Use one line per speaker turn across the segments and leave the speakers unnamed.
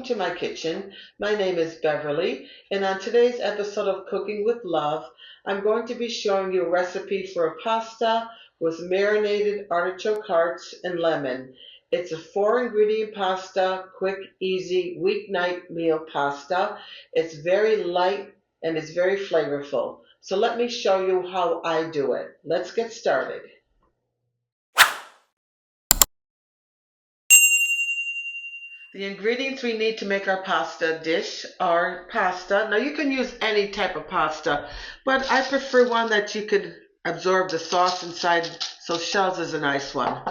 to my kitchen. My name is Beverly, and on today's episode of Cooking with Love, I'm going to be showing you a recipe for a pasta with marinated artichoke hearts and lemon. It's a 4-ingredient pasta, quick, easy, weeknight meal pasta. It's very light and it's very flavorful. So let me show you how I do it. Let's get started. The ingredients we need to make our pasta dish are pasta. Now you can use any type of pasta, but I prefer one that you could absorb the sauce inside, so shells is a nice one.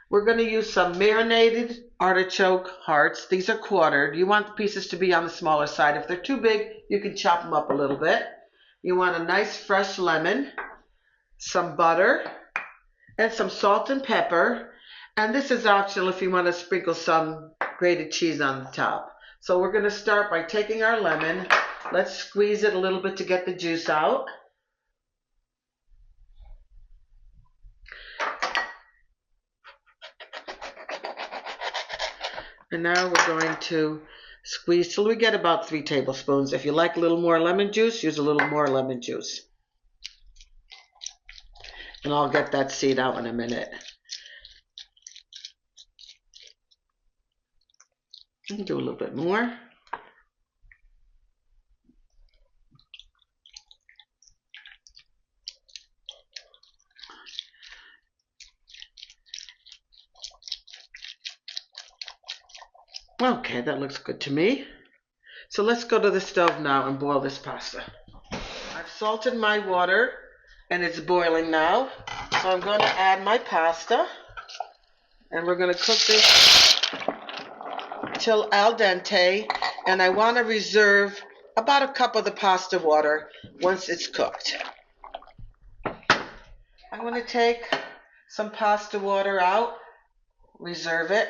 We're going to use some marinated artichoke hearts. These are quartered. You want the pieces to be on the smaller side. If they're too big, you can chop them up a little bit. You want a nice fresh lemon, some butter, and some salt and pepper. And this is optional if you want to sprinkle some grated cheese on the top. So we're going to start by taking our lemon. Let's squeeze it a little bit to get the juice out. And now we're going to squeeze till we get about 3 tablespoons. If you like a little more lemon juice, use a little more lemon juice. And I'll get that seed out in a minute. Do a little bit more. Okay, that looks good to me. So let's go to the stove now and boil this pasta. I've salted my water and it's boiling now. So I'm going to add my pasta and we're going to cook this till al dente, and I want to reserve about a cup of the pasta water once it's cooked. I'm going to take some pasta water out, reserve it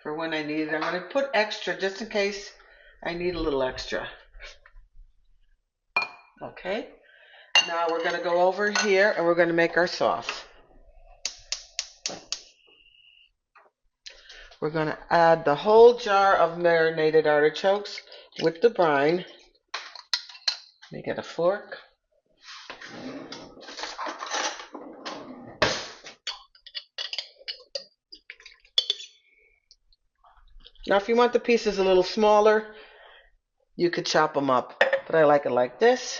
for when I need it. I'm going to put extra just in case I need a little extra. Okay, now we're going to go over here and we're going to make our sauce. We're going to add the whole jar of marinated artichokes with the brine. Let me get a fork. Now if you want the pieces a little smaller, you could chop them up, but I like it like this.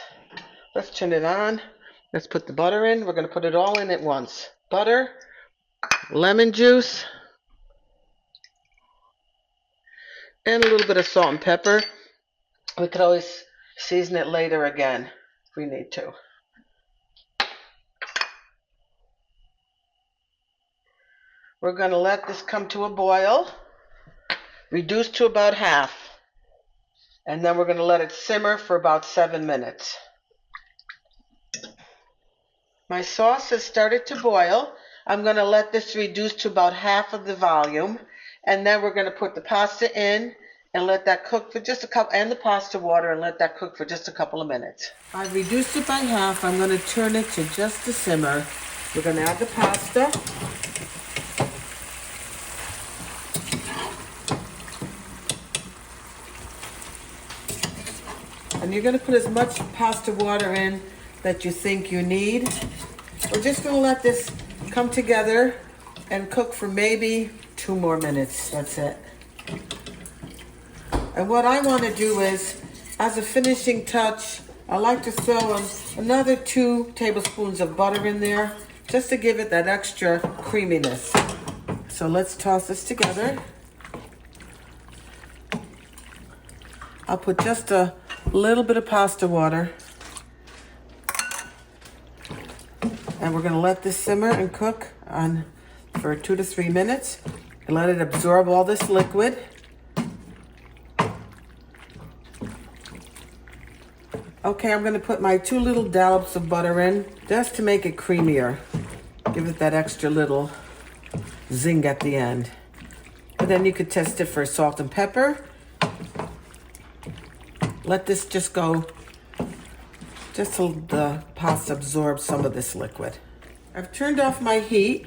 Let's turn it on. Let's put the butter in. We're going to put it all in at once. Butter, lemon juice, and a little bit of salt and pepper. We could always season it later again if we need to. We're going to let this come to a boil, reduce to about half, and then we're going to let it simmer for about 7 minutes. My sauce has started to boil. I'm going to let this reduce to about half of the volume, and then we're going to put the pasta in and let that cook for just a couple, and the pasta water, and let that cook for just a couple of minutes. I've reduced it by half. I'm going to turn it to just a simmer. We're going to add the pasta. And you're going to put as much pasta water in that you think you need. We're just going to let this come together and cook for maybe 2 more minutes. That's it. And what I want to do is, as a finishing touch, I like to throw in another 2 tablespoons of butter in there, just to give it that extra creaminess. So let's toss this together. I'll put just a little bit of pasta water. And we're going to let this simmer and cook for 2 to 3 minutes and let it absorb all this liquid. Okay, I'm going to put my 2 little dollops of butter in just to make it creamier. Give it that extra little zing at the end. And then you could test it for salt and pepper. Let this just go just till the pasta absorbs some of this liquid. I've turned off my heat.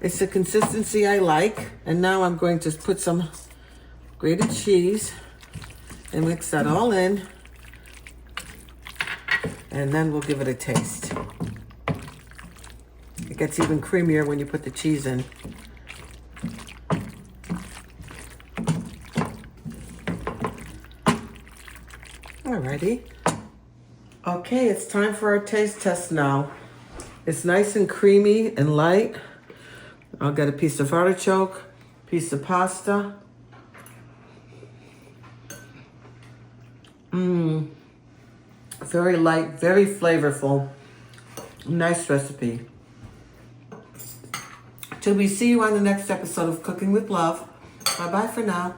It's the consistency I like. And now I'm going to put some grated cheese, and mix that all in. And then we'll give it a taste. It gets even creamier when you put the cheese in. Alrighty. Okay, it's time for our taste test now. It's nice and creamy and light. I'll get a piece of artichoke, piece of pasta. Very light, very flavorful. Nice recipe. Till we see you on the next episode of Cooking with Love. Bye-bye for now.